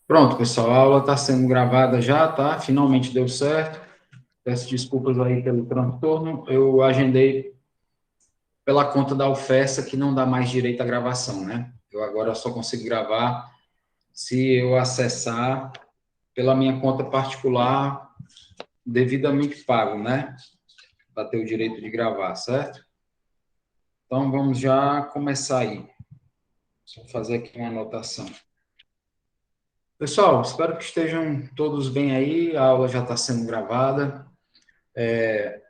Pronto, pessoal, a aula está sendo gravada já, tá? Finalmente deu certo. Peço desculpas aí pelo transtorno. Eu agendei pela conta da UFESA, que não dá mais direito à gravação, né? Eu agora só consigo gravar se eu acessar pela minha conta particular, devidamente pago, né? Para ter o direito de gravar, certo? Então, vamos já começar aí. Só fazer aqui uma anotação. Pessoal, espero que estejam todos bem aí. A aula já está sendo gravada.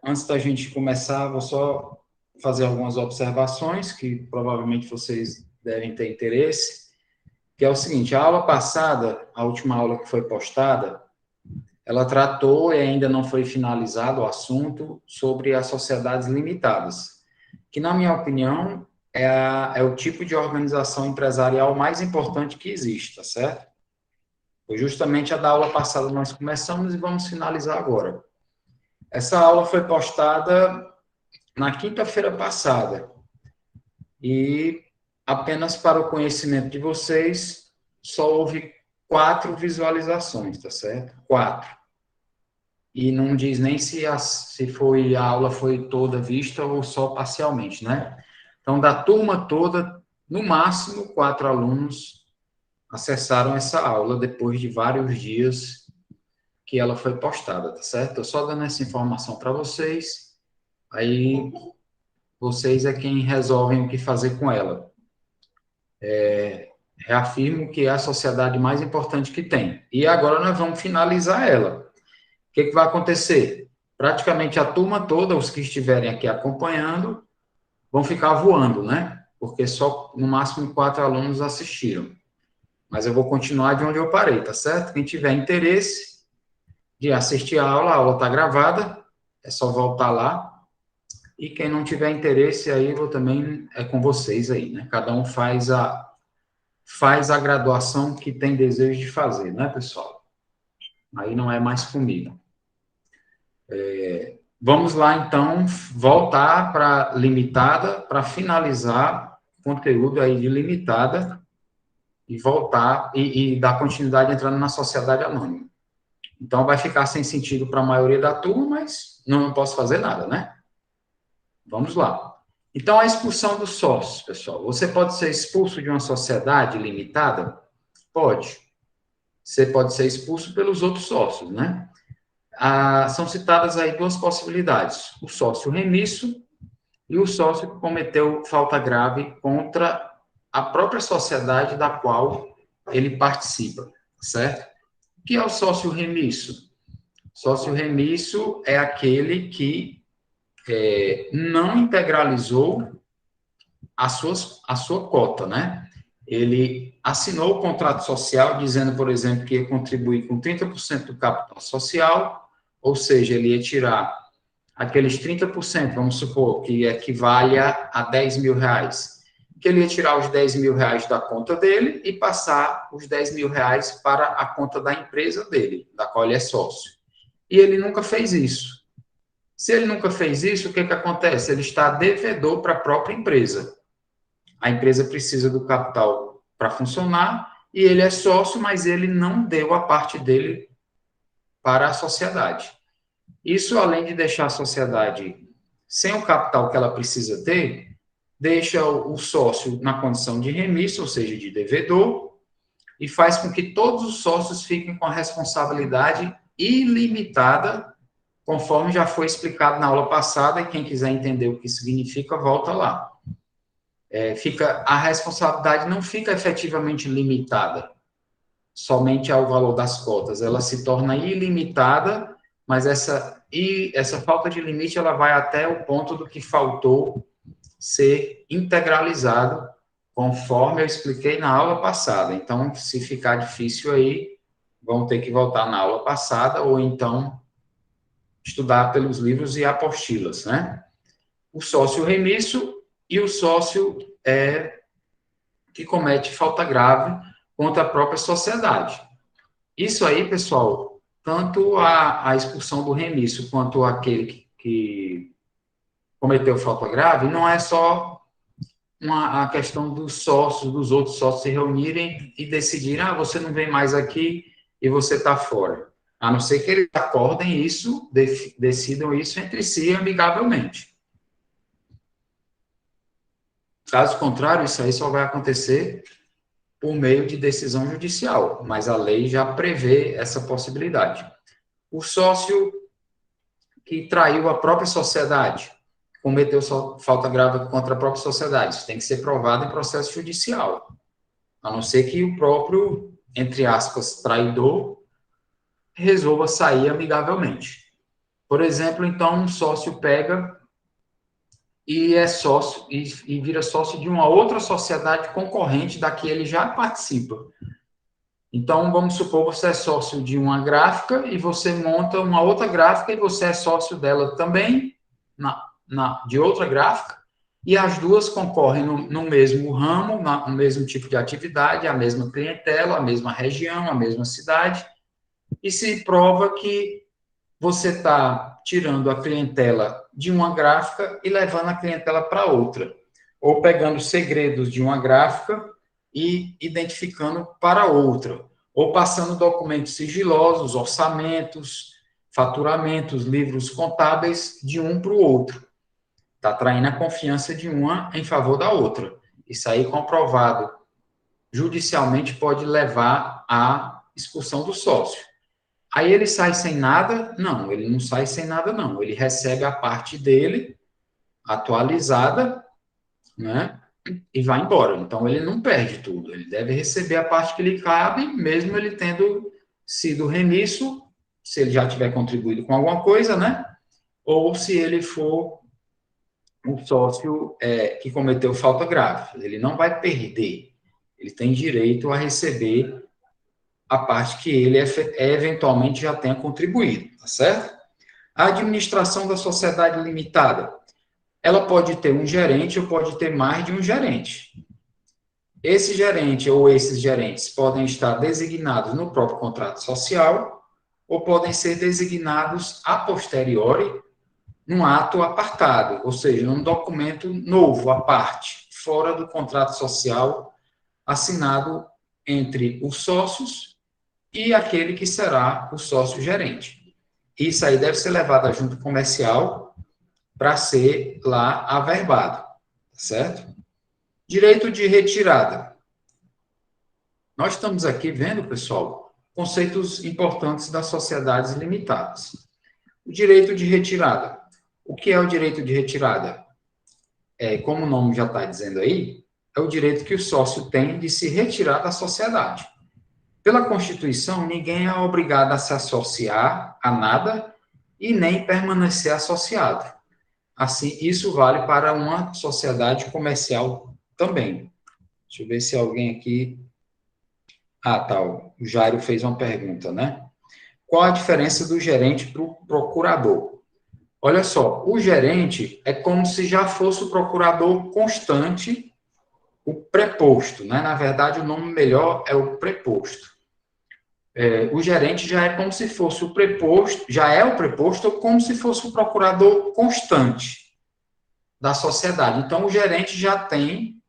Antes da gente começar, vou só fazer algumas observações que provavelmente vocês devem ter interesse, que é o seguinte: a aula passada, a última aula que foi postada, ela tratou e ainda não foi finalizado o assunto sobre as sociedades limitadas, que, na minha opinião, é o tipo de organização empresarial mais importante que existe, tá certo? Foi justamente a da aula passada nós começamos e vamos finalizar agora. Essa aula foi postada na quinta-feira passada. E apenas para o conhecimento de vocês, só houve 4 visualizações, tá certo? 4. E não diz nem se a aula foi toda vista ou só parcialmente, né? Então, da turma toda, no máximo 4 alunos acessaram essa aula depois de vários dias que ela foi postada, tá certo? Eu só dando essa informação para vocês, aí vocês é quem resolvem o que fazer com ela. Reafirmo que é a sociedade mais importante que tem. E agora nós vamos finalizar ela. O que vai acontecer? Praticamente a turma toda, os que estiverem aqui acompanhando, vão ficar voando, né? Porque só no máximo 4 alunos assistiram. Mas eu vou continuar de onde eu parei, tá certo? Quem tiver interesse de assistir a aula está gravada, é só voltar lá. E quem não tiver interesse, aí eu também é com vocês aí, né? Cada um faz a graduação que tem desejo de fazer, né, pessoal? Aí não é mais comigo. Vamos lá, então, voltar para limitada, para finalizar o conteúdo aí de limitada e voltar e dar continuidade entrando na sociedade anônima. Então, vai ficar sem sentido para a maioria da turma, mas não posso fazer nada, né? Vamos lá. Então, a expulsão dos sócios, pessoal. Você pode ser expulso de uma sociedade limitada? Pode. Você pode ser expulso pelos outros sócios, né? São citadas aí duas possibilidades: o sócio remisso e o sócio que cometeu falta grave contra a própria sociedade da qual ele participa, certo? O que é o sócio remisso? Sócio remisso é aquele que não integralizou a sua cota, né? Ele assinou o contrato social dizendo, por exemplo, que ia contribuir com 30% do capital social, ou seja, ele ia tirar aqueles 30%, vamos supor, que equivale a 10 mil reais, que ele ia tirar os 10 mil reais da conta dele e passar os 10 mil reais para a conta da empresa dele, da qual ele é sócio. E ele nunca fez isso. Se ele nunca fez isso, o que acontece? Ele está devedor para a própria empresa. A empresa precisa do capital para funcionar e ele é sócio, mas ele não deu a parte dele para a sociedade. Isso, além de deixar a sociedade sem o capital que ela precisa ter, deixa o sócio na condição de remisso, ou seja, de devedor, e faz com que todos os sócios fiquem com a responsabilidade ilimitada, conforme já foi explicado na aula passada, e quem quiser entender o que significa, volta lá. A responsabilidade não fica efetivamente limitada somente ao valor das cotas, ela se torna ilimitada, mas essa falta de limite ela vai até o ponto do que faltou ser integralizado, conforme eu expliquei na aula passada. Então, se ficar difícil aí, vão ter que voltar na aula passada ou então estudar pelos livros e apostilas, né? O sócio remisso e o sócio que comete falta grave contra a própria sociedade. Isso aí, pessoal, tanto a expulsão do remisso quanto aquele que cometeu falta grave, não é só a questão dos sócios, dos outros sócios se reunirem e decidirem, você não vem mais aqui e você está fora. A não ser que eles acordem isso, decidam isso entre si amigavelmente. Caso contrário, isso aí só vai acontecer por meio de decisão judicial, mas a lei já prevê essa possibilidade. O sócio que traiu a própria sociedade, cometeu falta grave contra a própria sociedade, isso tem que ser provado em processo judicial, a não ser que o próprio, entre aspas, traidor, resolva sair amigavelmente. Por exemplo, então, um sócio pega e é sócio e vira sócio de uma outra sociedade concorrente da que ele já participa. Então, vamos supor, você é sócio de uma gráfica e você monta uma outra gráfica e você é sócio dela também, de outra gráfica, e as duas concorrem no mesmo ramo, no mesmo tipo de atividade, a mesma clientela, a mesma região, a mesma cidade, e se prova que você está tirando a clientela de uma gráfica e levando a clientela para outra, ou pegando segredos de uma gráfica e identificando para outra, ou passando documentos sigilosos, orçamentos, faturamentos, livros contábeis de um para o outro. Está traindo a confiança de uma em favor da outra. Isso aí, comprovado judicialmente, pode levar à expulsão do sócio. Aí ele sai sem nada? Não, ele não sai sem nada, não. Ele recebe a parte dele atualizada, né? E vai embora. Então, ele não perde tudo. Ele deve receber a parte que lhe cabe, mesmo ele tendo sido remisso, se ele já tiver contribuído com alguma coisa, né? Ou se ele for um sócio que cometeu falta grave. Ele não vai perder. Ele tem direito a receber a parte que ele eventualmente já tenha contribuído, tá certo? A administração da sociedade limitada, ela pode ter um gerente ou pode ter mais de um gerente. Esse gerente ou esses gerentes podem estar designados no próprio contrato social ou podem ser designados a posteriori num ato apartado, ou seja, num documento novo, à parte, fora do contrato social assinado entre os sócios e aquele que será o sócio gerente. Isso aí deve ser levado à junta comercial para ser lá averbado, certo? Direito de retirada. Nós estamos aqui vendo, pessoal, conceitos importantes das sociedades limitadas. O direito de retirada. O que é o direito de retirada? Como o nome já está dizendo aí, é o direito que o sócio tem de se retirar da sociedade. Pela Constituição, ninguém é obrigado a se associar a nada e nem permanecer associado. Assim, isso vale para uma sociedade comercial também. Deixa eu ver se alguém aqui... tá, o Jairo fez uma pergunta, né? Qual a diferença do gerente para o procurador? Olha só, o gerente é como se já fosse o procurador constante, o preposto, né? Na verdade, o nome melhor é o preposto. O gerente já é como se fosse o preposto, já é o preposto, ou como se fosse o procurador constante da sociedade. Então, o gerente já tem,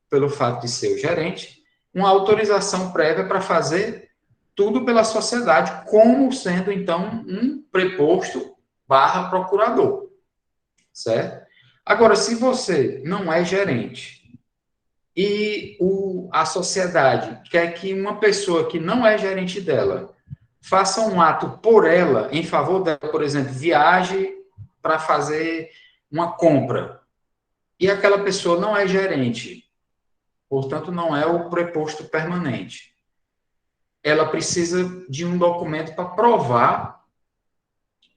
pelo fato de ser o gerente, uma autorização prévia para fazer tudo pela sociedade, como sendo, então, um preposto / procurador, certo? Agora, se você não é gerente e a sociedade quer que uma pessoa que não é gerente dela faça um ato por ela, em favor dela, por exemplo, viaje para fazer uma compra, e aquela pessoa não é gerente, portanto, não é o preposto permanente. Ela precisa de um documento para provar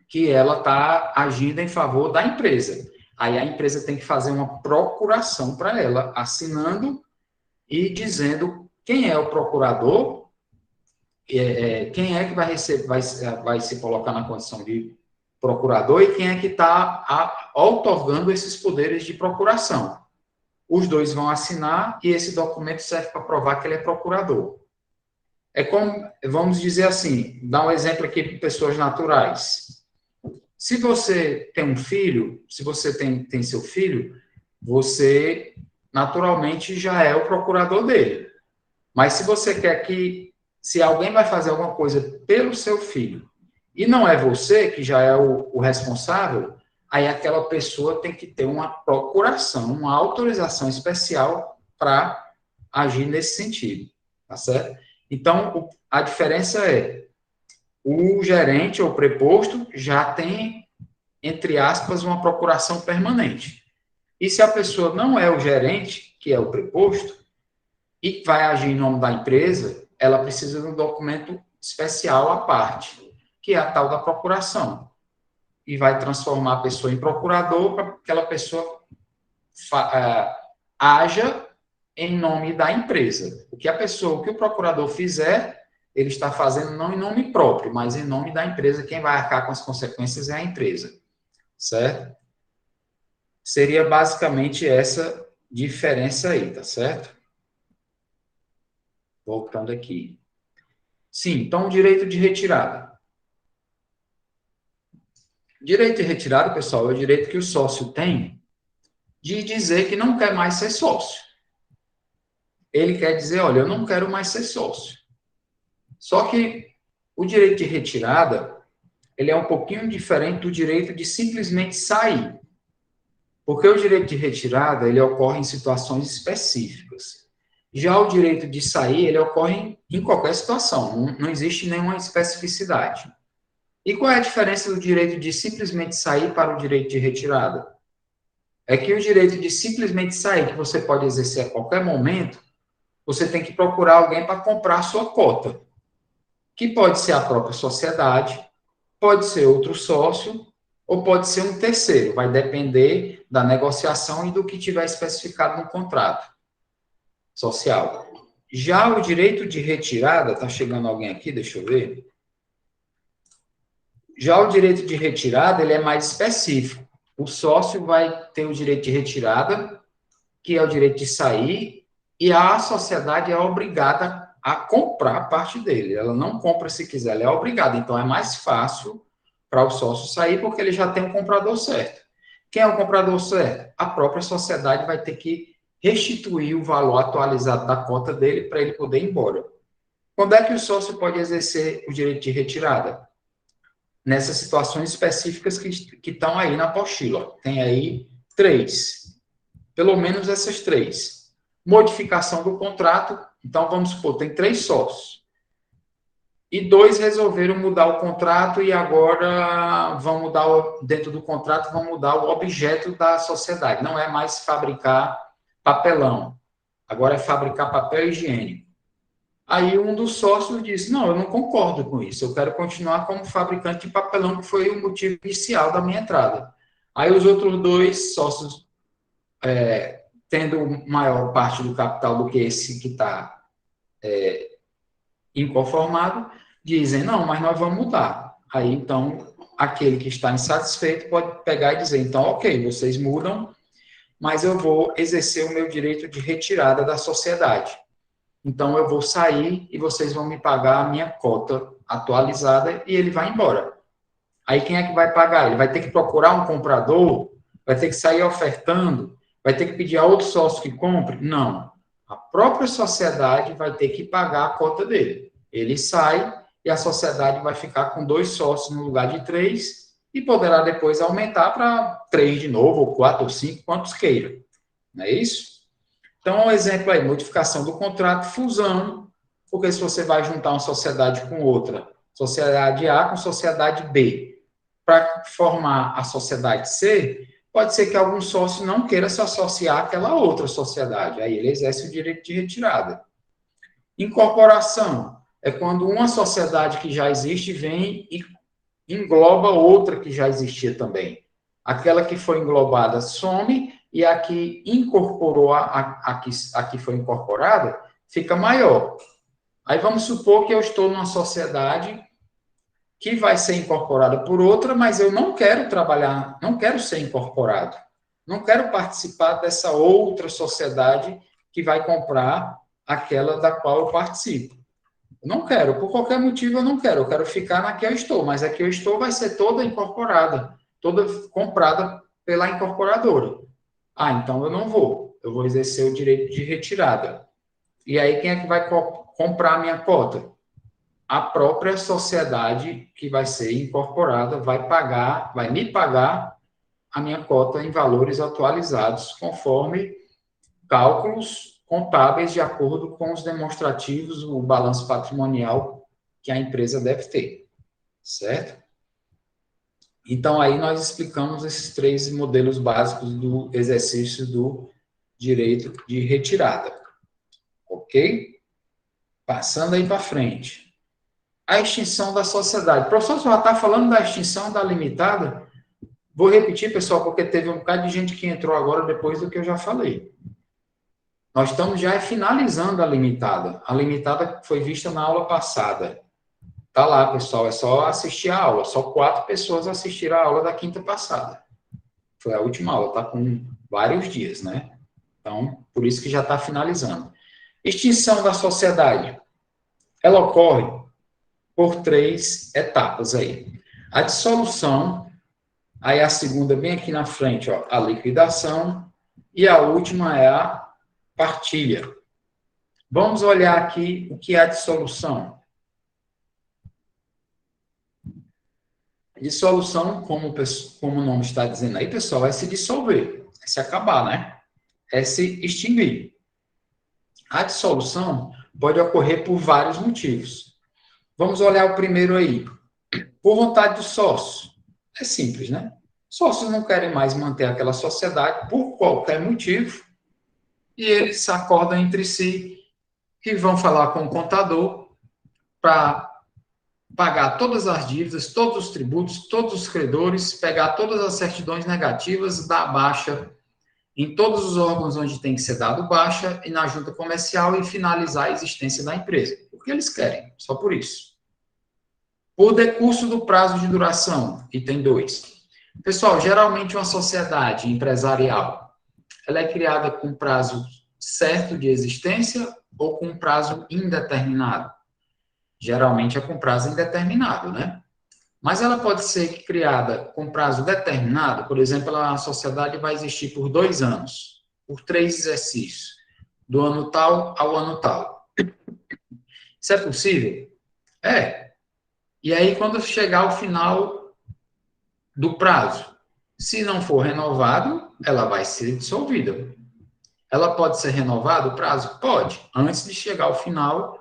que ela está agindo em favor da empresa. Aí a empresa tem que fazer uma procuração para ela, assinando e dizendo quem é o procurador, quem é que vai se colocar na condição de procurador e quem é que está outorgando esses poderes de procuração. Os dois vão assinar e esse documento serve para provar que ele é procurador. É como, vamos dizer assim, dar um exemplo aqui para pessoas naturais. Se você tem um filho, se você tem seu filho, você naturalmente já é o procurador dele. Mas se você quer que, se alguém vai fazer alguma coisa pelo seu filho, e não é você que já é o responsável, aí aquela pessoa tem que ter uma procuração, uma autorização especial para agir nesse sentido, tá certo? Então, a diferença é, o gerente ou preposto já tem, entre aspas, uma procuração permanente. E se a pessoa não é o gerente, que é o preposto, e vai agir em nome da empresa, ela precisa de um documento especial à parte, que é a tal da procuração. E vai transformar a pessoa em procurador para que aquela pessoa haja em nome da empresa. O que o procurador fizer, ele está fazendo não em nome próprio, mas em nome da empresa. Quem vai arcar com as consequências é a empresa, certo? Seria basicamente essa diferença aí, tá certo? Voltando aqui. Sim, então, direito de retirada. Direito de retirada, pessoal, é o direito que o sócio tem de dizer que não quer mais ser sócio. Ele quer dizer, olha, eu não quero mais ser sócio. Só que o direito de retirada, ele é um pouquinho diferente do direito de simplesmente sair. Porque o direito de retirada, ele ocorre em situações específicas. Já o direito de sair, ele ocorre em qualquer situação, não existe nenhuma especificidade. E qual é a diferença do direito de simplesmente sair para o direito de retirada? É que o direito de simplesmente sair, que você pode exercer a qualquer momento, você tem que procurar alguém para comprar a sua cota, que pode ser a própria sociedade, pode ser outro sócio, ou pode ser um terceiro, vai depender da negociação e do que tiver especificado no contrato social. Já o direito de retirada, está chegando alguém aqui, deixa eu ver. Já o direito de retirada, ele é mais específico. O sócio vai ter o direito de retirada, que é o direito de sair, e a sociedade é obrigada a comprar parte dele. Ela não compra se quiser, ela é obrigada. Então, é mais fácil para o sócio sair, porque ele já tem um comprador certo. Quem é o comprador certo? A própria sociedade vai ter que restituir o valor atualizado da cota dele para ele poder ir embora. Quando é que o sócio pode exercer o direito de retirada? Nessas situações específicas que estão aí na apostila. Tem aí 3. Pelo menos essas 3. Modificação do contrato. Então, vamos supor, tem 3 sócios. E 2 resolveram mudar o contrato e agora vão mudar, dentro do contrato, vão mudar o objeto da sociedade. Não é mais fabricar papelão. Agora é fabricar papel higiênico. Aí um dos sócios disse, não, eu não concordo com isso, eu quero continuar como fabricante de papelão, que foi o motivo inicial da minha entrada. Aí os outros 2 sócios, tendo maior parte do capital do que esse que está inconformado, dizem, não, mas nós vamos mudar. Aí, então, aquele que está insatisfeito pode pegar e dizer, então, ok, vocês mudam, mas eu vou exercer o meu direito de retirada da sociedade. Então, eu vou sair e vocês vão me pagar a minha cota atualizada e ele vai embora. Aí, quem é que vai pagar? Ele vai ter que procurar um comprador? Vai ter que sair ofertando? Vai ter que pedir a outro sócio que compre? Não. A própria sociedade vai ter que pagar a cota dele. Ele sai e a sociedade vai ficar com 2 sócios no lugar de 3 e poderá depois aumentar para 3 de novo, ou 4 ou 5, quantos queira. Não é isso? Então, um exemplo aí, modificação do contrato, fusão, porque se você vai juntar uma sociedade com outra, sociedade A com sociedade B, para formar a sociedade C, pode ser que algum sócio não queira se associar àquela outra sociedade, aí ele exerce o direito de retirada. Incorporação é quando uma sociedade que já existe vem e engloba outra que já existia também. Aquela que foi englobada some e a que incorporou a que foi incorporada fica maior. Aí vamos supor que eu estou numa sociedade que vai ser incorporada por outra, mas eu não quero trabalhar, não quero ser incorporado. Não quero participar dessa outra sociedade que vai comprar aquela da qual eu participo. Eu não quero, por qualquer motivo eu quero ficar na que eu estou, mas a que eu estou vai ser toda incorporada, toda comprada pela incorporadora. Ah, então eu não vou. eu vou exercer o direito de retirada. E aí, quem é que vai comprar a minha cota? A própria sociedade que vai ser incorporada vai me pagar a minha cota em valores atualizados, conforme cálculos contábeis de acordo com os demonstrativos, o balanço patrimonial que a empresa deve ter, certo? Então, aí nós explicamos esses 3 modelos básicos do exercício do direito de retirada, ok? Passando aí para frente. A extinção da sociedade. O professor já está falando da extinção da limitada? Vou repetir, pessoal, porque teve um bocado de gente que entrou agora depois do que eu já falei. Nós estamos já finalizando a limitada. A limitada foi vista na aula passada. Tá lá, pessoal, é só assistir a aula. Só 4 pessoas assistiram a aula da quinta passada. Foi a última aula, tá com vários dias, né? Então, por isso que já está finalizando. Extinção da sociedade. Ela ocorre por 3 etapas aí. A dissolução, aí a segunda bem aqui na frente, ó, a liquidação, e a última é a partilha. Vamos olhar aqui o que é a dissolução. Dissolução, como o nome está dizendo aí, pessoal, é se dissolver, é se acabar, né? É se extinguir. A dissolução pode ocorrer por vários motivos. Vamos olhar o primeiro aí. Por vontade dos sócios. É simples, né? Sócios não querem mais manter aquela sociedade por qualquer motivo e eles acordam entre si que vão falar com o contador para pagar todas as dívidas, todos os tributos, todos os credores, pegar todas as certidões negativas, dar baixa em todos os órgãos onde tem que ser dado baixa e na junta comercial e finalizar a existência da empresa. Porque eles querem, só por isso. Por decurso do prazo de duração, item 2. Pessoal, geralmente uma sociedade empresarial, ela é criada com prazo certo de existência ou com prazo indeterminado? Geralmente é com prazo indeterminado, né? Mas ela pode ser criada com prazo determinado, por exemplo, a sociedade vai existir por 2 anos, por 3 exercícios, do ano tal ao ano tal. Isso é possível? É. E aí, quando chegar ao final do prazo, se não for renovado, ela vai ser dissolvida. Ela pode ser renovada o prazo? Pode. Antes de chegar ao final,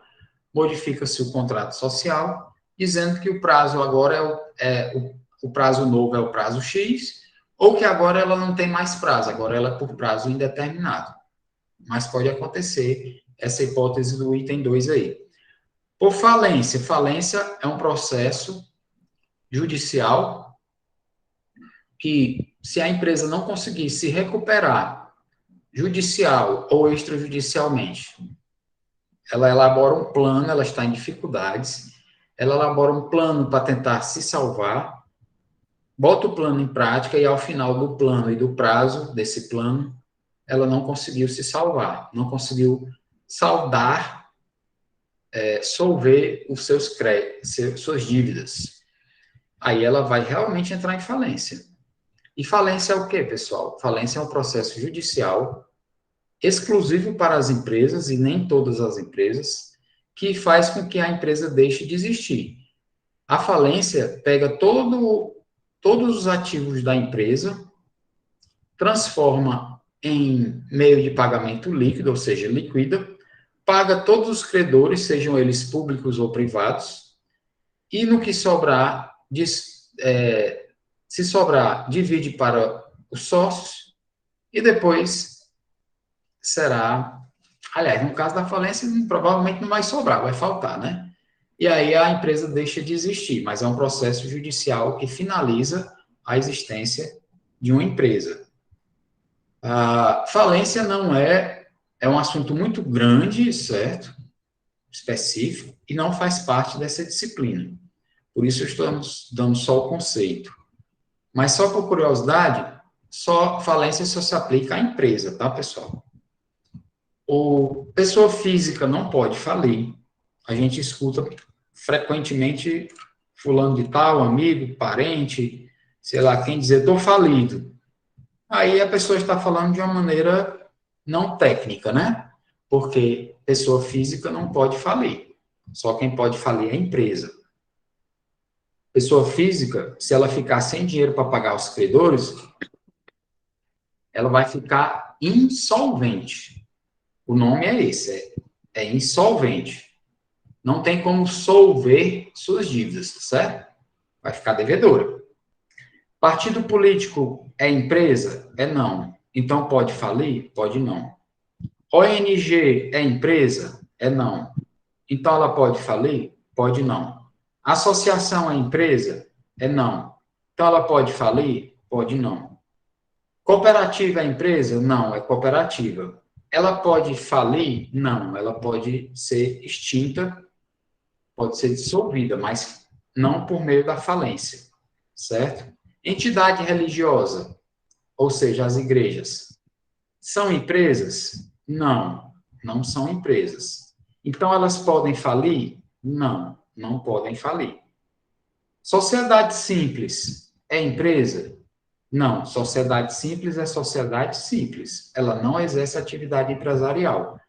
modifica-se o contrato social, dizendo que o prazo agora o prazo novo é o prazo X, ou que agora ela não tem mais prazo, agora ela é por prazo indeterminado. Mas pode acontecer essa hipótese do item 2 aí. Por falência. Falência é um processo judicial que, se a empresa não conseguir se recuperar judicial ou extrajudicialmente, ela elabora um plano, ela está em dificuldades, ela elabora um plano para tentar se salvar, bota o plano em prática e, ao final do plano e do prazo desse plano, ela não conseguiu se salvar, não conseguiu saldar, solver os seus créditos, suas dívidas. Aí ela vai realmente entrar em falência. E falência é o quê, pessoal? Falência é um processo judicial exclusivo para as empresas, e nem todas as empresas, que faz com que a empresa deixe de existir. A falência pega todos os ativos da empresa, transforma em meio de pagamento líquido, ou seja, liquida, paga todos os credores, sejam eles públicos ou privados, e no que sobrar, se sobrar, divide para os sócios, e depois será... Aliás, no caso da falência, provavelmente não vai sobrar, vai faltar, né? E aí a empresa deixa de existir, mas é um processo judicial que finaliza a existência de uma empresa. A falência não é um assunto muito grande, certo? Específico, e não faz parte dessa disciplina. Por isso estamos dando só o conceito. Mas só por curiosidade, falência só se aplica à empresa, tá, pessoal? Pessoa física não pode falir. A gente escuta frequentemente fulano de tal, amigo, parente, sei lá, quem dizer, estou falido. Aí a pessoa está falando de uma maneira não técnica, né? Porque pessoa física não pode falir. Só quem pode falir é a empresa. Pessoa física, se ela ficar sem dinheiro para pagar os credores, ela vai ficar insolvente. O nome é esse, é insolvente. Não tem como solver suas dívidas, certo? Vai ficar devedora. Partido político é empresa? É não. Então pode falir? Pode não. ONG é empresa? É não. Então ela pode falir? Pode não. Associação é empresa? É não. Então ela pode falir? Pode não. Cooperativa é empresa? Não, é cooperativa. Ela pode falir? Não, ela pode ser extinta, pode ser dissolvida, mas não por meio da falência, certo? Entidade religiosa, ou seja, as igrejas, são empresas? Não, não são empresas. Então, elas podem falir? Não, não podem falir. Sociedade simples é empresa? Não, sociedade simples é sociedade simples. Ela não exerce atividade empresarial.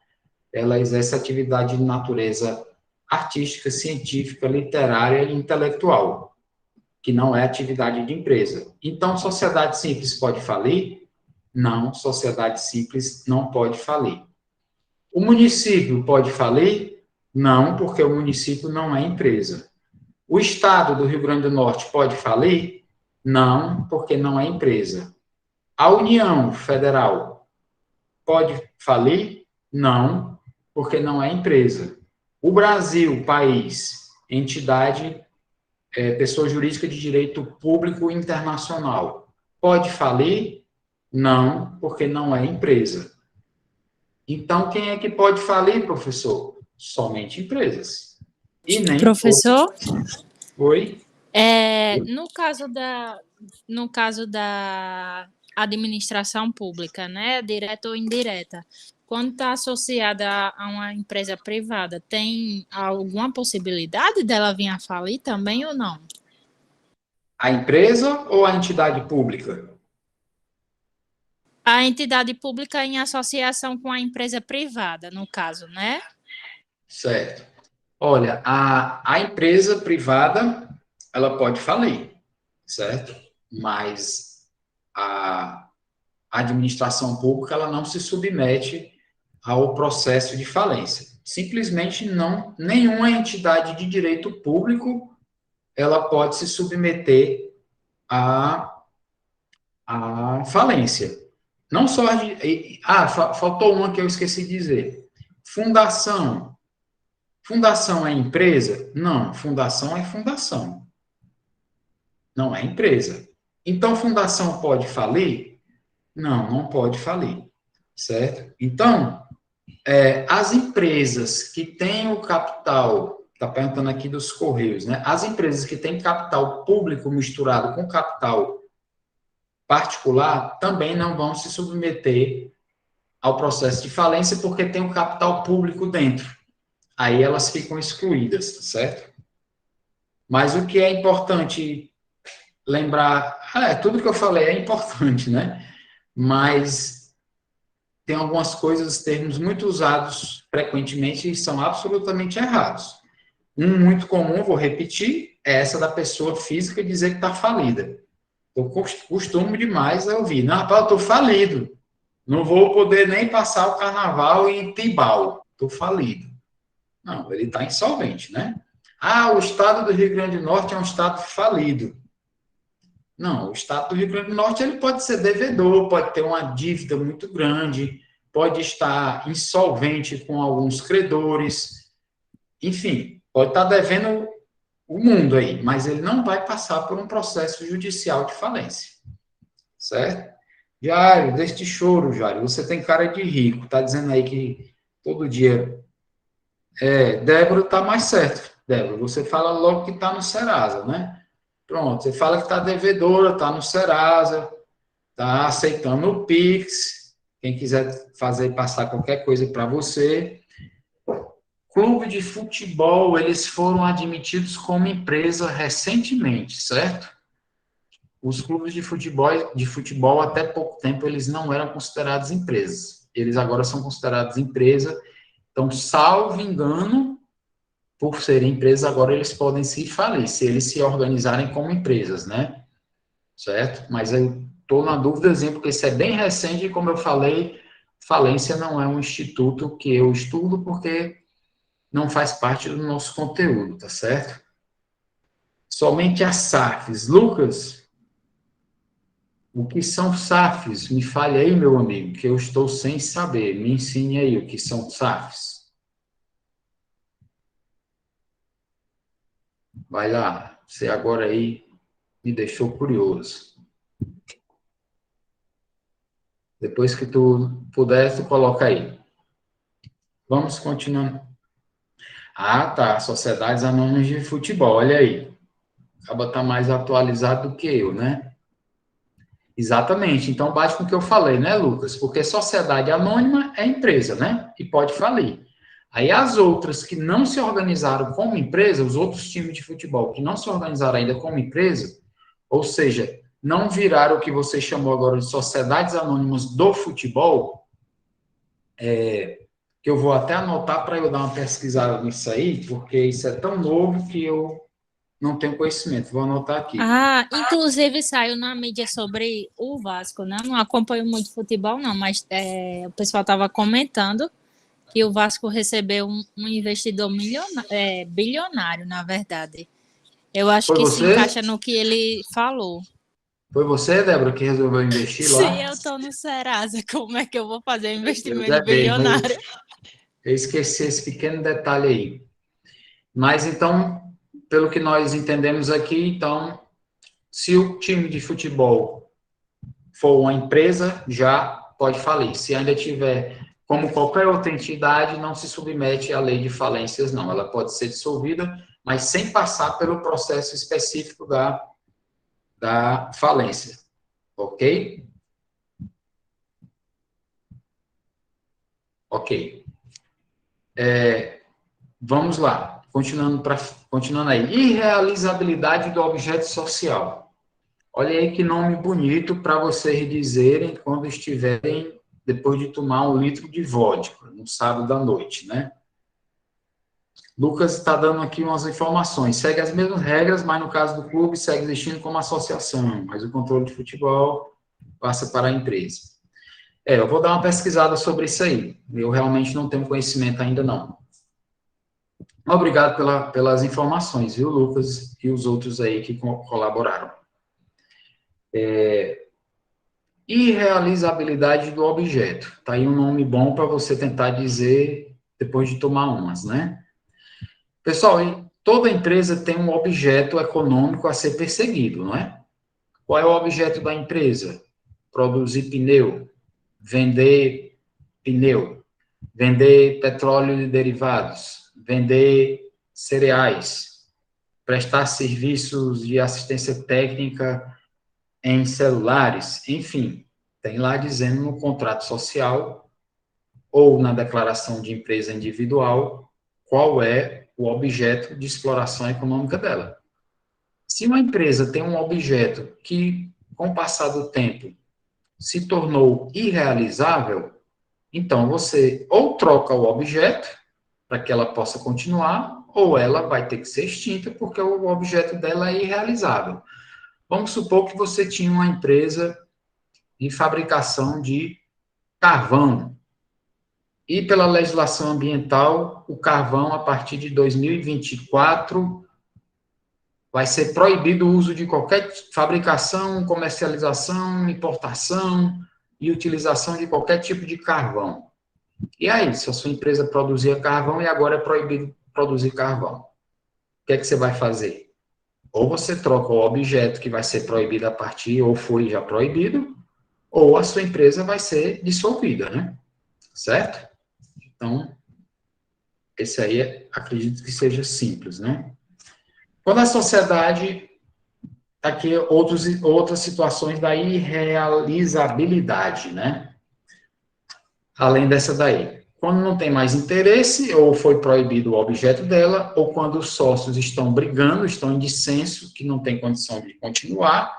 Ela exerce atividade de natureza artística, científica, literária e intelectual, que não é atividade de empresa. Então, sociedade simples pode falir? Não, sociedade simples não pode falir. O município pode falir? Não, porque o município não é empresa. O estado do Rio Grande do Norte pode falir? Não, porque não é empresa. A União Federal pode falir? Não, porque não é empresa. O Brasil, país, entidade, pessoa jurídica de direito público internacional, pode falir? Não, porque não é empresa. Então, quem é que pode falir, professor? Somente empresas. E nem Professor, Oi? No caso da administração pública, né, direta ou indireta, quando está associada a uma empresa privada, tem alguma possibilidade dela vir a falir também ou não? A empresa ou a entidade pública? A entidade pública em associação com a empresa privada, no caso, né? Certo. Olha, a empresa privada, ela pode falir, certo? Mas a administração pública, ela não se submete ao processo de falência. Simplesmente não, nenhuma entidade de direito público, ela pode se submeter à falência. Não só faltou uma que eu esqueci de dizer. Fundação. Fundação é empresa? Não, fundação é fundação. Não é empresa. Então, fundação pode falir? Não, não pode falir. Certo? Então, as empresas que têm o capital, está perguntando aqui dos Correios, né? As empresas que têm capital público misturado com capital particular também não vão se submeter ao processo de falência porque tem o capital público dentro. Aí elas ficam excluídas, certo? Mas o que é importante lembrar, tudo que eu falei é importante, né? Mas tem algumas coisas, termos muito usados frequentemente e são absolutamente errados. Um muito comum, vou repetir, é essa da pessoa física dizer que está falida. Eu costumo demais ouvir, não, eu estou falido, não vou poder nem passar o carnaval em Tibau, estou falido. Não, ele está insolvente, né? O estado do Rio Grande do Norte é um estado falido. Não, o estado do Rio Grande do Norte ele pode ser devedor, pode ter uma dívida muito grande, pode estar insolvente com alguns credores, enfim, pode estar devendo o mundo aí, mas ele não vai passar por um processo judicial de falência, certo? Jário, deste choro, Jário, você tem cara de rico, tá dizendo aí que todo dia... Débora tá mais certo, Débora, você fala logo que tá no Serasa, né? Pronto, você fala que tá devedora, tá no Serasa, tá aceitando o Pix, quem quiser fazer passar qualquer coisa para você. Clube de futebol, eles foram admitidos como empresa recentemente, certo? Os clubes de futebol até pouco tempo, eles não eram considerados empresas. eles agora são considerados empresa. Então, salvo engano, por serem empresas, agora eles podem se falir, se eles se organizarem como empresas, né? Certo? Mas eu estou na dúvida, porque isso é bem recente, e como eu falei, falência não é um instituto que eu estudo, porque não faz parte do nosso conteúdo, tá certo? Somente as SAFs. Lucas, o que são SAFs? Me fale aí, meu amigo, que eu estou sem saber. Me ensine aí o que são SAFs. Vai lá, você agora aí me deixou curioso. Depois que tu puder, tu coloca aí. Vamos continuando. Ah, tá, Sociedades Anônimas de Futebol, olha aí. Acaba tá mais atualizado do que eu, né? Exatamente, então bate com o que eu falei, né, Lucas? Porque sociedade anônima é empresa, né? E pode falir. Aí as outras que não se organizaram como empresa, os outros times de futebol que não se organizaram ainda como empresa, ou seja, não viraram o que você chamou agora de sociedades anônimas do futebol, que eu vou até anotar para eu dar uma pesquisada nisso aí, porque isso é tão novo que eu não tenho conhecimento. Vou anotar aqui. Ah, inclusive saiu na mídia sobre o Vasco, né? Não acompanho muito futebol, não, mas o pessoal estava comentando que o Vasco recebeu um investidor bilionário, na verdade. Eu acho Foi que se você? encaixa no que ele falou. Foi você, Débora, que resolveu investir lá? Se eu estou no Serasa, como é que eu vou fazer um investimento É mesmo, bilionário? eu esqueci esse pequeno detalhe aí. Mas então, pelo que nós entendemos aqui, então, se o time de futebol for uma empresa, já pode falir. Se ainda tiver, como qualquer outra entidade, não se submete à lei de falências, não. Ela pode ser dissolvida, mas sem passar pelo processo específico da falência. Ok? Ok. Vamos lá. Continuando aí. Irrealizabilidade do objeto social. Olha aí que nome bonito para vocês dizerem quando estiverem depois de tomar 1 litro de vodka, no sábado à noite, né? Lucas está dando aqui umas informações. Segue as mesmas regras, mas no caso do clube segue existindo como associação, mas o controle de futebol passa para a empresa. Eu vou dar uma pesquisada sobre isso aí. Eu realmente não tenho conhecimento ainda não. Obrigado pelas informações, viu, Lucas, e os outros aí que colaboraram. Irrealizabilidade do objeto. Está aí um nome bom para você tentar dizer depois de tomar umas, né? Pessoal, toda empresa tem um objeto econômico a ser perseguido, não é? Qual é o objeto da empresa? Produzir pneu, vender pneu, vender petróleo e derivados, vender cereais, prestar serviços de assistência técnica em celulares, enfim, tem lá dizendo no contrato social ou na declaração de empresa individual qual é o objeto de exploração econômica dela. Se uma empresa tem um objeto que, com o passar do tempo, se tornou irrealizável, então você ou troca o objeto para que ela possa continuar, ou ela vai ter que ser extinta porque o objeto dela é irrealizável. Vamos supor que você tinha uma empresa de fabricação de carvão. E pela legislação ambiental, o carvão, a partir de 2024, vai ser proibido o uso de qualquer fabricação, comercialização, importação e utilização de qualquer tipo de carvão. E aí, se a sua empresa produzia carvão e agora é proibido produzir carvão, o que é que você vai fazer? Ou você troca o objeto que vai ser proibido a partir, ou foi já proibido, ou a sua empresa vai ser dissolvida, né? Certo? Então, esse aí, acredito que seja simples, né? Quando a sociedade, aqui outras situações da irrealizabilidade, né? Além dessa daí. Quando não tem mais interesse, ou foi proibido o objeto dela, ou quando os sócios estão brigando, estão em dissenso, que não tem condição de continuar,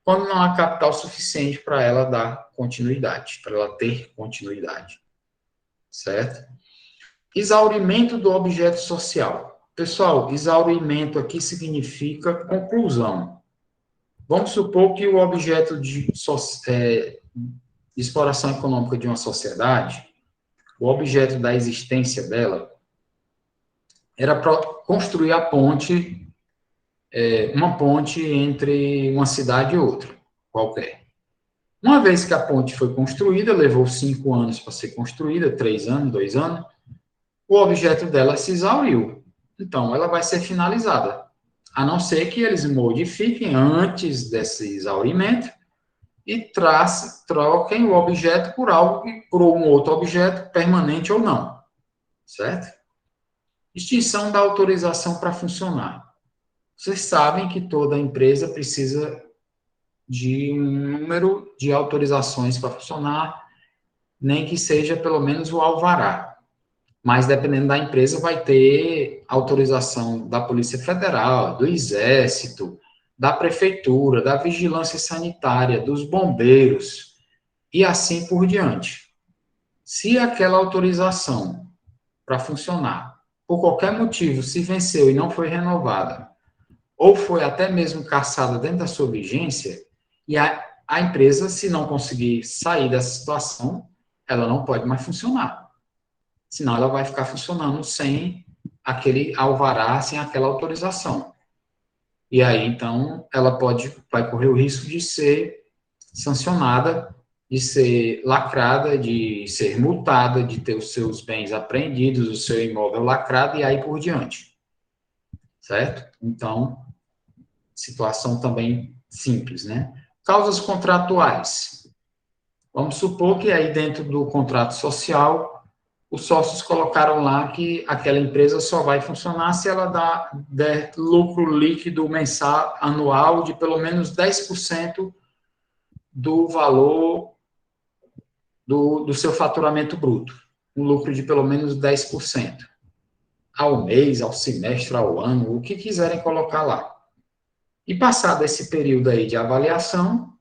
quando não há capital suficiente para ela dar continuidade, para ela ter continuidade. Certo? Exaurimento do objeto social. Pessoal, exaurimento aqui significa conclusão. Vamos supor que o objeto de exploração econômica de uma sociedade, o objeto da existência dela, era construir a ponte, uma ponte entre uma cidade e outra, qualquer. Uma vez que a ponte foi construída, levou 5 anos para ser construída, 3 anos, 2 anos, o objeto dela se exauriu. Então, ela vai ser finalizada. A não ser que eles modifiquem antes desse exaurimento e troquem o objeto por um outro objeto, permanente ou não. Certo? Extinção da autorização para funcionar. Vocês sabem que toda empresa precisa de um número de autorizações para funcionar, nem que seja pelo menos o alvará. Mas, dependendo da empresa, vai ter autorização da Polícia Federal, do Exército, da Prefeitura, da Vigilância Sanitária, dos bombeiros, e assim por diante. Se aquela autorização para funcionar, por qualquer motivo, se venceu e não foi renovada, ou foi até mesmo cassada dentro da sua vigência, e a empresa, se não conseguir sair dessa situação, ela não pode mais funcionar. Senão ela vai ficar funcionando sem aquele alvará, sem aquela autorização. E aí, então, ela vai correr o risco de ser sancionada, de ser lacrada, de ser multada, de ter os seus bens apreendidos, o seu imóvel lacrado e aí por diante. Certo? Então, situação também simples, né? Causas contratuais. Vamos supor que aí dentro do contrato social, os sócios colocaram lá que aquela empresa só vai funcionar se ela der lucro líquido mensal, anual, de pelo menos 10% do valor do seu faturamento bruto. Um lucro de pelo menos 10%. Ao mês, ao semestre, ao ano, o que quiserem colocar lá. E passado esse período aí de avaliação,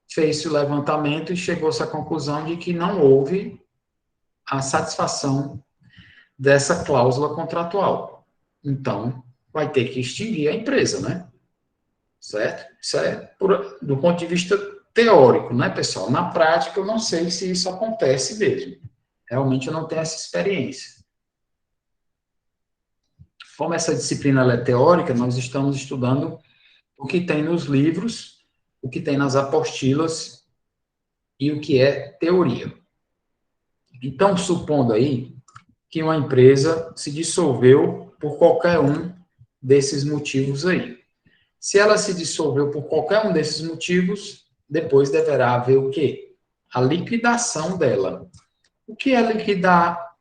fez-se o levantamento e chegou-se à conclusão de que não houve a satisfação dessa cláusula contratual. Então, vai ter que extinguir a empresa, né? Certo? Isso é do ponto de vista teórico, né, pessoal? Na prática, eu não sei se isso acontece mesmo. Realmente, eu não tenho essa experiência. Como essa disciplina ela é teórica, nós estamos estudando o que tem nos livros, o que tem nas apostilas e o que é teoria. Então, supondo aí que uma empresa se dissolveu por qualquer um desses motivos aí. Se ela se dissolveu por qualquer um desses motivos, depois deverá haver o quê? A liquidação dela. O que é liquidar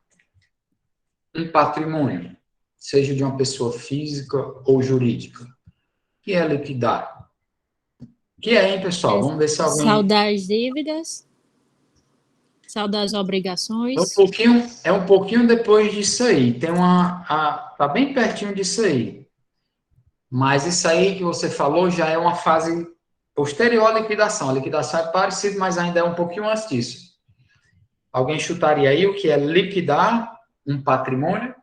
um patrimônio? Seja de uma pessoa física ou jurídica. O que é liquidar? O que é, hein, pessoal? Vamos ver se alguém... Saldar as dívidas, saldar as obrigações. É um pouquinho depois disso aí. Tá bem pertinho disso aí. Mas isso aí que você falou já é uma fase posterior à liquidação. A liquidação é parecida, mas ainda é um pouquinho antes disso. Alguém chutaria aí o que é liquidar um patrimônio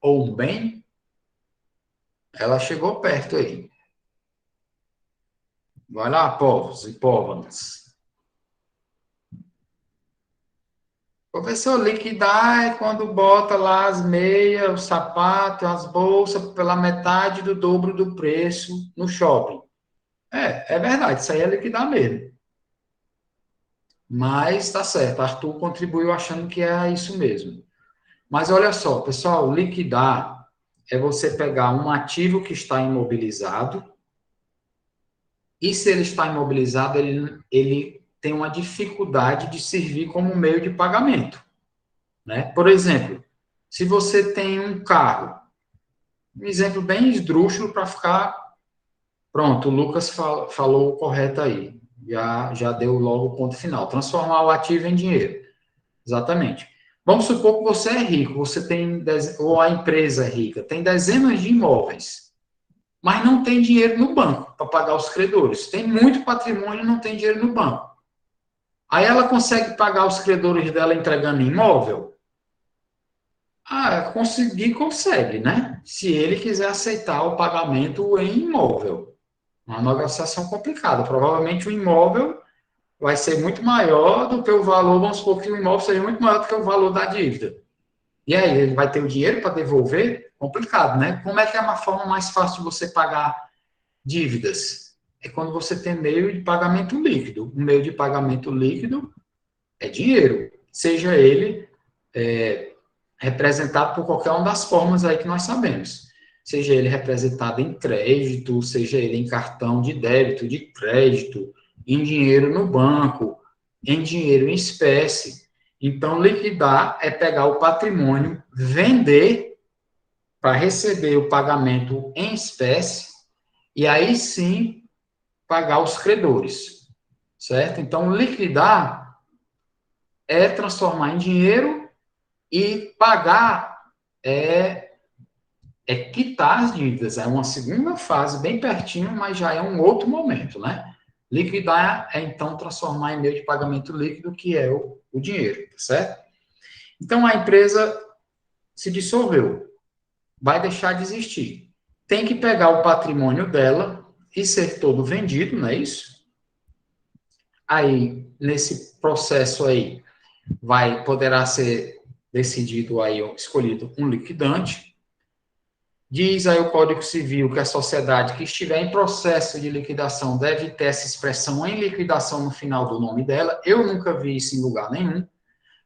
ou um bem? Ela chegou perto aí. Vai lá, povos e povas. Professor, liquidar é quando bota lá as meias, os sapatos, as bolsas pela metade do dobro do preço no shopping. É verdade, isso aí é liquidar mesmo. Mas tá certo, Arthur contribuiu achando que é isso mesmo. Mas olha só, pessoal, liquidar é você pegar um ativo que está imobilizado e se ele está imobilizado, ele tem uma dificuldade de servir como meio de pagamento. Né? Por exemplo, se você tem um carro, um exemplo bem esdrúxulo para ficar... Pronto, o Lucas falou o correto aí. Já deu logo o ponto final. Transformar o ativo em dinheiro. Exatamente. Vamos supor que você é rico, ou a empresa é rica, tem dezenas de imóveis. mas não tem dinheiro no banco para pagar os credores. Tem muito patrimônio e não tem dinheiro no banco. Aí ela consegue pagar os credores dela entregando imóvel? Ah, conseguir consegue, né? Se ele quiser aceitar o pagamento em imóvel. Uma negociação complicada. Provavelmente o imóvel vai ser muito maior do que o valor, vamos supor que o imóvel seja muito maior do que o valor da dívida. E aí, ele vai ter o dinheiro para devolver? Complicado, né? Como é que é uma forma mais fácil de você pagar dívidas? É quando você tem meio de pagamento líquido. O meio de pagamento líquido é dinheiro, seja ele representado por qualquer uma das formas aí que nós sabemos. Seja ele representado em crédito, seja ele em cartão de débito, de crédito, em dinheiro no banco, em dinheiro em espécie. Então, liquidar é pegar o patrimônio, vender para receber o pagamento em espécie e aí sim pagar os credores, certo? Então, liquidar é transformar em dinheiro e pagar é quitar as dívidas. É uma segunda fase, bem pertinho, mas já é um outro momento, né? Liquidar é, então, transformar em meio de pagamento líquido, que é o dinheiro, tá certo? Então, a empresa se dissolveu, vai deixar de existir. Tem que pegar o patrimônio dela e ser todo vendido, não é isso? Aí, nesse processo aí, poderá ser decidido aí, escolhido um liquidante. Diz aí o Código Civil que a sociedade que estiver em processo de liquidação deve ter essa expressão em liquidação no final do nome dela. Eu nunca vi isso em lugar nenhum.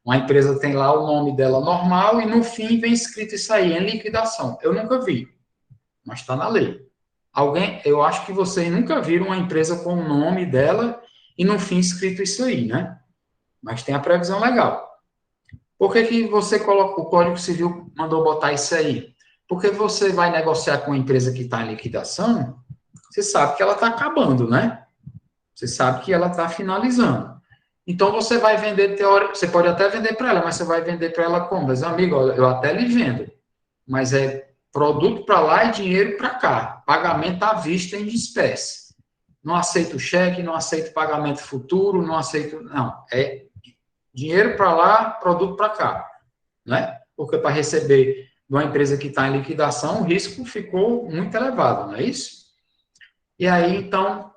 Uma empresa tem lá o nome dela normal e no fim vem escrito isso aí, em liquidação. Eu nunca vi, mas está na lei. Eu acho que vocês nunca viram uma empresa com o nome dela e no fim escrito isso aí, né? Mas tem a previsão legal. Por que que você coloca, o Código Civil mandou botar isso aí? Porque você vai negociar com uma empresa que está em liquidação, você sabe que ela está acabando, né? Você sabe que ela está finalizando. Então, você vai vender, você pode até vender para ela, mas você vai vender para ela como? Mas, amigo, eu até lhe vendo, mas é produto para lá e dinheiro para cá. Pagamento à vista em espécie. Não aceito cheque, não aceito pagamento futuro, não aceito... Não, é dinheiro para lá, produto para cá, né? Porque para receber de uma empresa que está em liquidação, o risco ficou muito elevado, não é isso? E aí, então,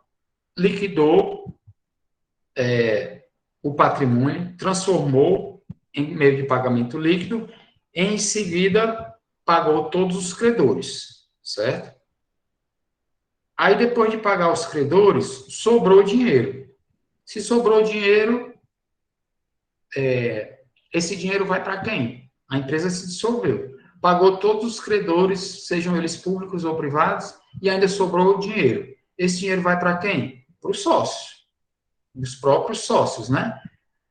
liquidou o patrimônio, transformou em meio de pagamento líquido, em seguida pagou todos os credores, certo? Aí depois de pagar os credores, sobrou dinheiro. Se sobrou dinheiro, esse dinheiro vai para quem? A empresa se dissolveu. Pagou todos os credores, sejam eles públicos ou privados, e ainda sobrou o dinheiro. Esse dinheiro vai para quem? Para os sócios, os próprios sócios, né?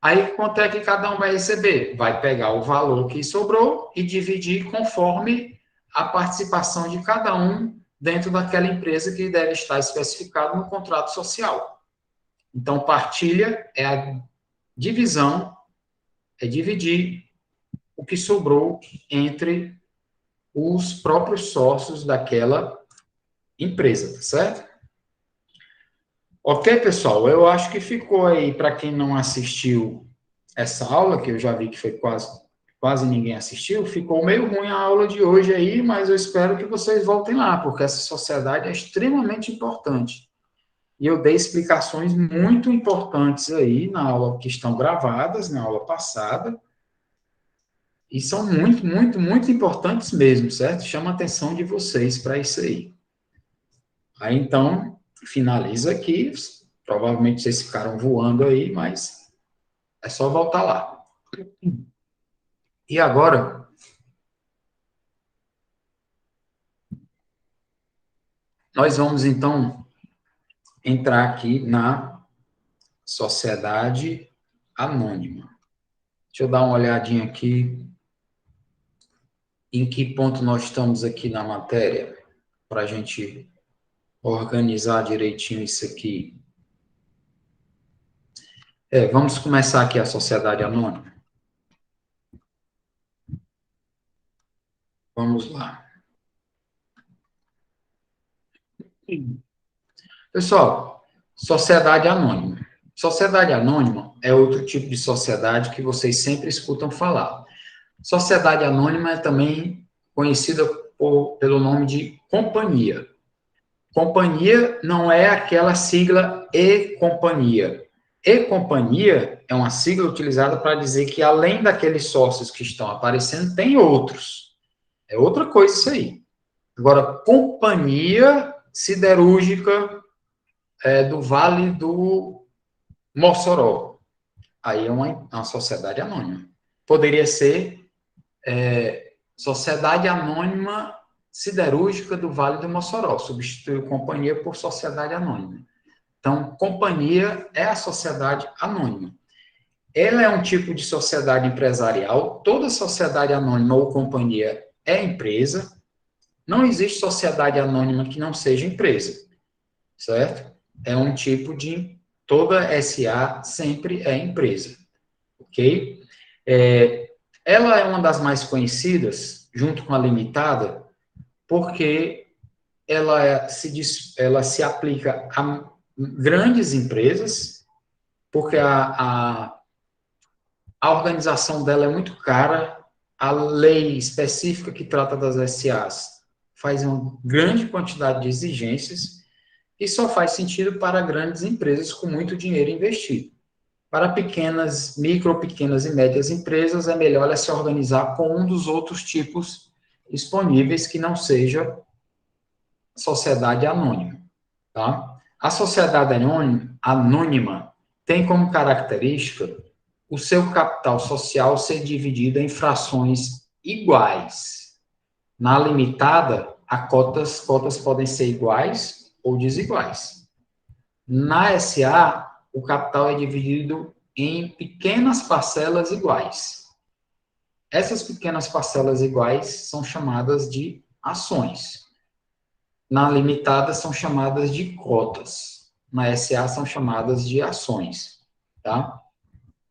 Aí, quanto é que cada um vai receber? Vai pegar o valor que sobrou e dividir conforme a participação de cada um dentro daquela empresa que deve estar especificado no contrato social. Então, partilha é a divisão, é dividir o que sobrou entre os próprios sócios daquela empresa, tá certo? Ok, pessoal? Eu acho que ficou aí, para quem não assistiu essa aula, que eu já vi que foi quase ninguém assistiu, ficou meio ruim a aula de hoje aí, mas eu espero que vocês voltem lá, porque essa sociedade é extremamente importante. E eu dei explicações muito importantes aí na aula que estão gravadas, na aula passada, e são muito, muito, muito importantes mesmo, certo? Chama a atenção de vocês para isso aí. Aí, então, finaliza aqui. Provavelmente vocês ficaram voando aí, mas é só voltar lá. E agora, nós vamos, então, entrar aqui na sociedade anônima. Deixa eu dar uma olhadinha aqui em que ponto nós estamos aqui na matéria, para a gente organizar direitinho isso aqui. Vamos começar aqui a sociedade anônima. Vamos lá. Pessoal, sociedade anônima. Sociedade anônima é outro tipo de sociedade que vocês sempre escutam falar. Sociedade anônima é também conhecida pelo nome de companhia. Companhia não é aquela sigla e-companhia. E-companhia é uma sigla utilizada para dizer que, além daqueles sócios que estão aparecendo, tem outros. É outra coisa isso aí. Agora, companhia siderúrgica do Vale do Mossoró. Aí é uma sociedade anônima. Poderia ser Sociedade Anônima Siderúrgica do Vale do Mossoró. Substituiu companhia por sociedade anônima. Então, companhia é a sociedade anônima. Ela é um tipo de sociedade empresarial. Toda sociedade anônima ou companhia é empresa. Não existe sociedade anônima que não seja empresa, certo? É um tipo de... Toda SA sempre é empresa, ok? Ela é uma das mais conhecidas, junto com a limitada, porque ela se aplica a grandes empresas, porque a organização dela é muito cara, a lei específica que trata das SAs faz uma grande quantidade de exigências e só faz sentido para grandes empresas com muito dinheiro investido. Para pequenas, micro, pequenas e médias empresas, é melhor ela se organizar com um dos outros tipos disponíveis que não seja sociedade anônima. Tá? A sociedade anônima tem como característica o seu capital social ser dividido em frações iguais. Na limitada, as cotas podem ser iguais ou desiguais. Na SA, o capital é dividido em pequenas parcelas iguais. Essas pequenas parcelas iguais são chamadas de ações. Na limitada, são chamadas de cotas. Na SA, são chamadas de ações. Tá?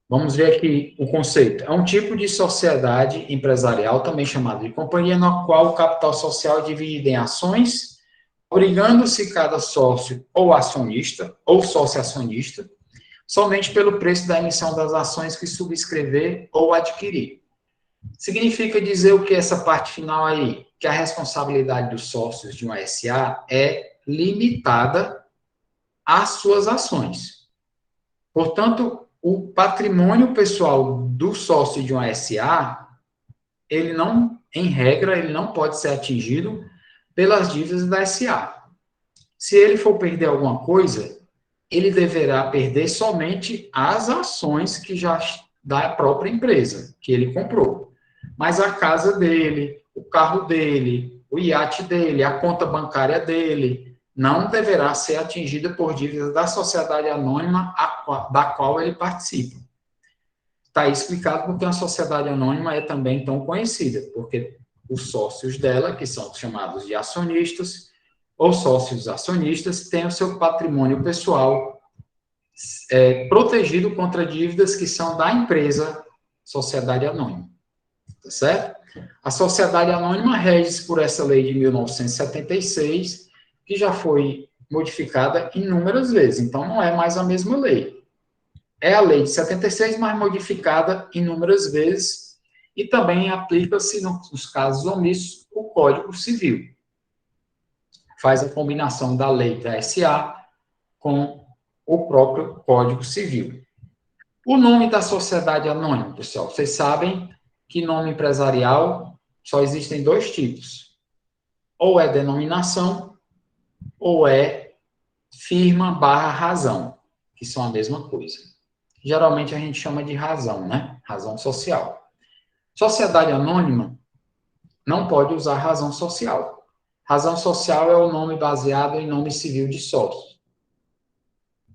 Vamos ver aqui o conceito. É um tipo de sociedade empresarial, também chamada de companhia, na qual o capital social é dividido em ações, obrigando-se cada sócio ou acionista, ou sócio-acionista, somente pelo preço da emissão das ações que subscrever ou adquirir. Significa dizer o que essa parte final aí? Que a responsabilidade dos sócios de uma SA é limitada às suas ações. Portanto, o patrimônio pessoal do sócio de uma SA, ele não, em regra, ele não pode ser atingido pelas dívidas da SA. Se ele for perder alguma coisa, ele deverá perder somente as ações que já da própria empresa que ele comprou. Mas a casa dele, o carro dele, o iate dele, a conta bancária dele, não deverá ser atingida por dívidas da sociedade anônima da qual ele participa. Está explicado porque a sociedade anônima é também tão conhecida, porque os sócios dela, que são chamados de acionistas, ou sócios acionistas, têm o seu patrimônio pessoal protegido contra dívidas que são da empresa sociedade anônima. Tá certo? A sociedade anônima rege-se por essa lei de 1976, que já foi modificada inúmeras vezes, então não é mais a mesma lei. É a lei de 76, mas modificada inúmeras vezes, e também aplica-se, nos casos omissos, o Código Civil. Faz a combinação da lei da SA com o próprio Código Civil. O nome da sociedade anônima, pessoal, vocês sabem que nome empresarial só existem dois tipos. Ou é denominação, ou é firma/razão, que são a mesma coisa. Geralmente a gente chama de razão, né? Razão social. Sociedade anônima não pode usar razão social. Razão social é o nome baseado em nome civil de sócio.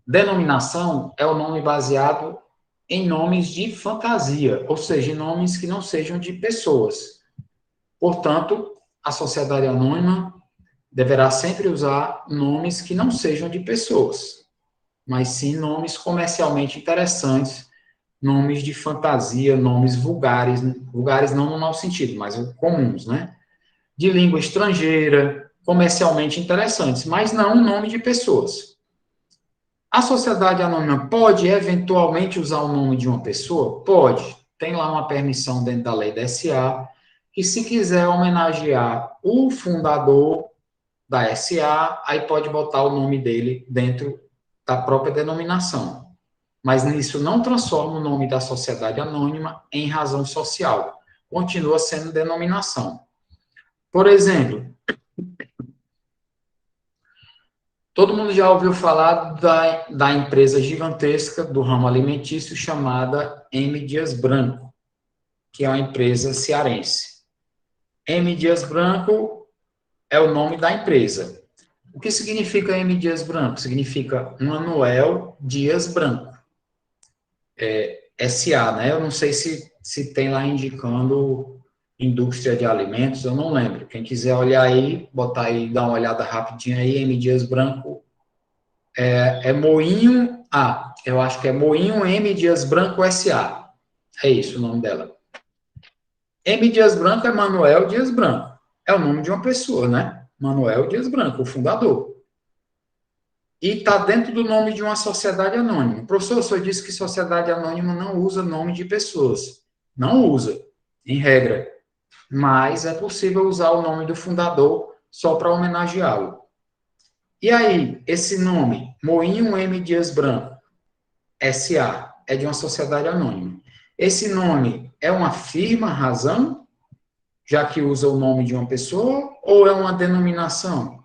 Denominação é o nome baseado em nomes de fantasia, ou seja, em nomes que não sejam de pessoas. Portanto, a sociedade anônima deverá sempre usar nomes que não sejam de pessoas, mas sim nomes comercialmente interessantes, nomes de fantasia, nomes vulgares não no mau sentido, mas comuns, né? De língua estrangeira, comercialmente interessantes, mas não o nome de pessoas. A sociedade anônima pode, eventualmente, usar o nome de uma pessoa? Pode. Tem lá uma permissão dentro da lei da SA, que se quiser homenagear o fundador da SA, aí pode botar o nome dele dentro da própria denominação. Mas isso não transforma o nome da sociedade anônima em razão social. Continua sendo denominação. Por exemplo, todo mundo já ouviu falar da empresa gigantesca do ramo alimentício chamada M. Dias Branco, que é uma empresa cearense. M. Dias Branco é o nome da empresa. O que significa M. Dias Branco? Significa Manuel Dias Branco. SA, né? Eu não sei se tem lá indicando indústria de alimentos, eu não lembro. Quem quiser olhar aí, botar aí, dar uma olhada rapidinho aí, M. Dias Branco, Moinho, eu acho que é Moinho M. Dias Branco SA. É isso o nome dela. M. Dias Branco é Manuel Dias Branco. É o nome de uma pessoa, né? Manuel Dias Branco, o fundador. E está dentro do nome de uma sociedade anônima. Professor, o senhor disse que sociedade anônima não usa nome de pessoas. Não usa, em regra. Mas é possível usar o nome do fundador só para homenageá-lo. E aí, esse nome, Moinho M. Dias Branco, SA, é de uma sociedade anônima. Esse nome é uma firma, razão, já que usa o nome de uma pessoa, ou é uma denominação?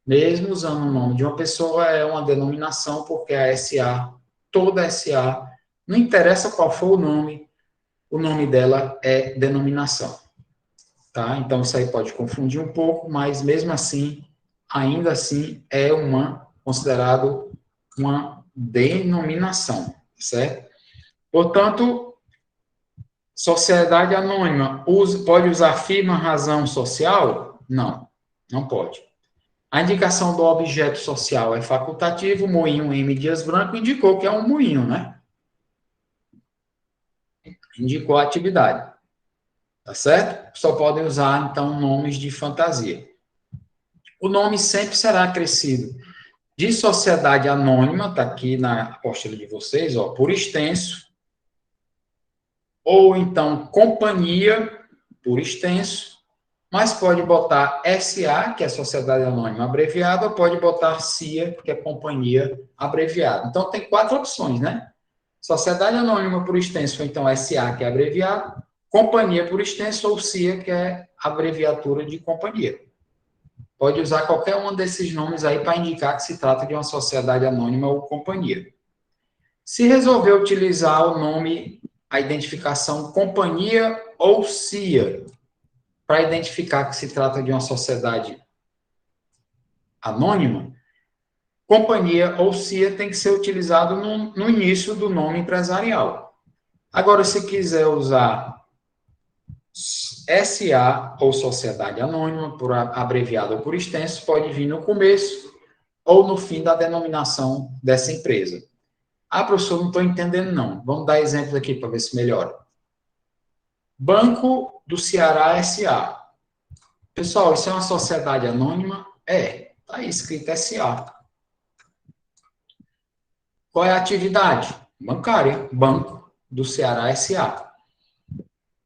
Mesmo usando o nome de uma pessoa, é uma denominação, porque a SA, toda SA, não interessa qual for o nome dela é denominação. Tá? Então, isso aí pode confundir um pouco, mas mesmo assim, ainda assim, é considerado uma denominação, certo? Portanto, sociedade anônima pode usar firma, razão social? Não, não pode. A indicação do objeto social é facultativo, Moinho M. Dias Branco indicou que é um moinho, né? Indicou a atividade. Tá certo? Só podem usar, então, nomes de fantasia. O nome sempre será acrescido de sociedade anônima, está aqui na apostila de vocês, ó, por extenso, ou então companhia, por extenso, mas pode botar SA, que é Sociedade Anônima Abreviada, ou pode botar CIA, que é Companhia Abreviada. Então, tem 4 opções, né? Sociedade Anônima por extenso, ou então SA, que é abreviado, Companhia por extenso, ou CIA, que é abreviatura de companhia. Pode usar qualquer um desses nomes aí para indicar que se trata de uma sociedade anônima ou companhia. Se resolver utilizar o nome, a identificação companhia ou CIA, para identificar que se trata de uma sociedade anônima, companhia ou CIA tem que ser utilizado no início do nome empresarial. Agora, se quiser usar SA ou sociedade anônima, por abreviado ou por extenso, pode vir no começo ou no fim da denominação dessa empresa. Professor, não estou entendendo, não. Vamos dar exemplos aqui para ver se melhora. Banco do Ceará SA. Pessoal, isso é uma sociedade anônima? Está aí escrito SA. Qual é a atividade? Bancária. Banco do Ceará SA.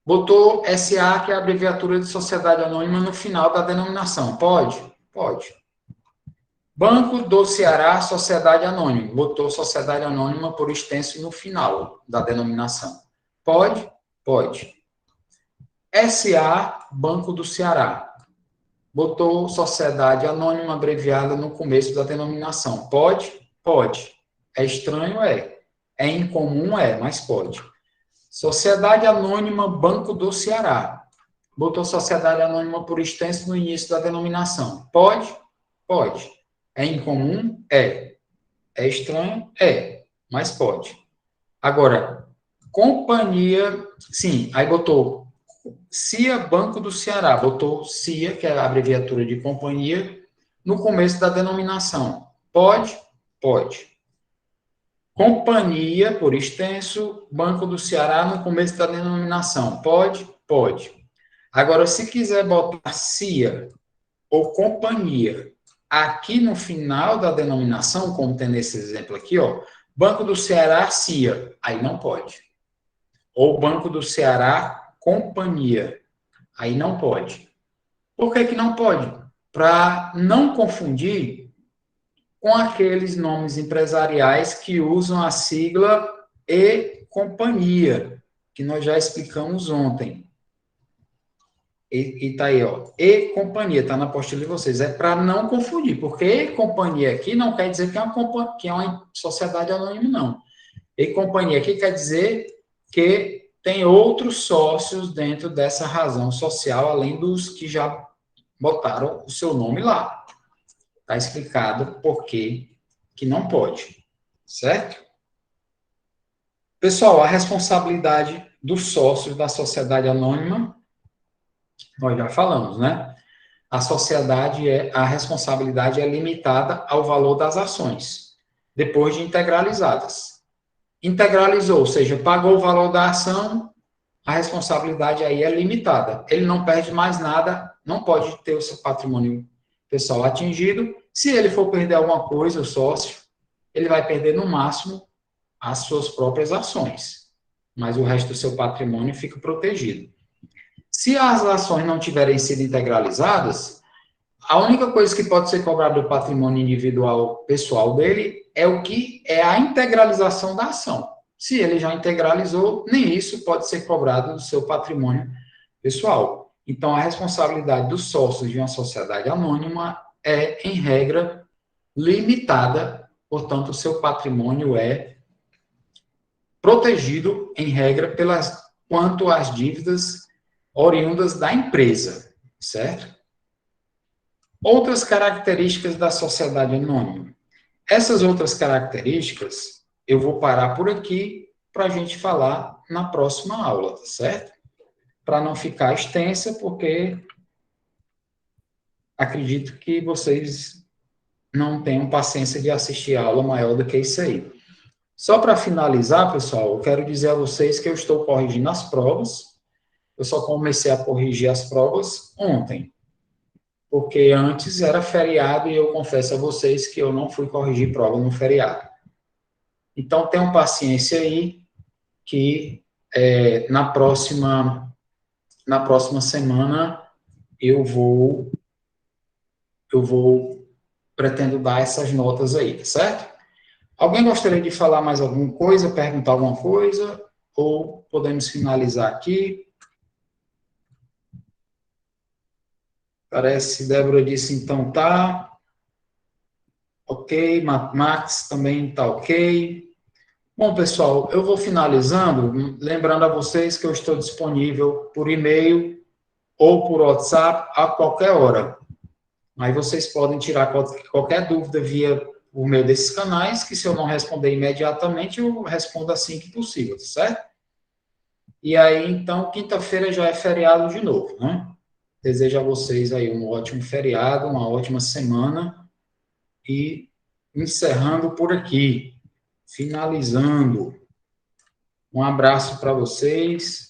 Botou SA, que é a abreviatura de sociedade anônima, no final da denominação. Pode? Pode. Banco do Ceará, sociedade anônima. Botou sociedade anônima por extenso no final da denominação. Pode? Pode. SA, Banco do Ceará. Botou sociedade anônima abreviada no começo da denominação. Pode? Pode. É estranho? É. É incomum? É, mas pode. Sociedade Anônima Banco do Ceará. Botou Sociedade Anônima por extenso no início da denominação. Pode? Pode. É incomum? É. É estranho? É. Mas pode. Agora, companhia... Sim, aí botou CIA Banco do Ceará. Botou CIA, que é a abreviatura de companhia, no começo da denominação. Pode? Pode. Companhia, por extenso, Banco do Ceará, no começo da denominação. Pode? Pode. Agora, se quiser botar CIA, ou companhia. Aqui no final da denominação, como tem nesse exemplo aqui, ó, Banco do Ceará, CIA, aí não pode. Ou Banco do Ceará, companhia, aí não pode. Por que que não pode? Para não confundir com aqueles nomes empresariais que usam a sigla e companhia, que nós já explicamos ontem. E tá aí, ó, e companhia, tá na apostila de vocês. É para não confundir, porque e companhia aqui não quer dizer que é uma sociedade anônima, não. E companhia aqui quer dizer que tem outros sócios dentro dessa razão social, além dos que já botaram o seu nome lá. Está explicado por que não pode, certo? Pessoal, a responsabilidade dos sócios da sociedade anônima, nós já falamos, né? A responsabilidade é limitada ao valor das ações, depois de integralizadas. Integralizou, ou seja, pagou o valor da ação, a responsabilidade aí é limitada. Ele não perde mais nada, não pode ter o seu patrimônio pessoal atingido. Se ele for perder alguma coisa, o sócio, ele vai perder no máximo as suas próprias ações, mas o resto do seu patrimônio fica protegido. Se as ações não tiverem sido integralizadas, a única coisa que pode ser cobrada do patrimônio individual pessoal dele é o que é a integralização da ação. Se ele já integralizou, nem isso pode ser cobrado do seu patrimônio pessoal. Então, a responsabilidade dos sócios de uma sociedade anônima é, em regra, limitada, portanto, o seu patrimônio é protegido, em regra, quanto às dívidas oriundas da empresa, certo? Outras características da sociedade anônima. Essas outras características, eu vou parar por aqui para a gente falar na próxima aula, tá certo? Para não ficar extensa, porque acredito que vocês não tenham paciência de assistir a aula maior do que isso aí. Só para finalizar, pessoal, eu quero dizer a vocês que eu estou corrigindo as provas. Eu só comecei a corrigir as provas ontem, porque antes era feriado e eu confesso a vocês que eu não fui corrigir prova no feriado. Então, tenham paciência aí, que na próxima semana eu pretendo dar essas notas aí, tá certo? Alguém gostaria de falar mais alguma coisa, perguntar alguma coisa, ou podemos finalizar aqui? Parece que Débora disse, então tá. Ok, Max também tá ok. Bom, pessoal, eu vou finalizando, lembrando a vocês que eu estou disponível por e-mail ou por WhatsApp a qualquer hora. Aí vocês podem tirar qualquer dúvida por meio desses canais, que se eu não responder imediatamente, eu respondo assim que possível, tá certo? E aí, então, quinta-feira já é feriado de novo, né? Desejo a vocês aí um ótimo feriado, uma ótima semana e encerrando por aqui, finalizando. Um abraço para vocês.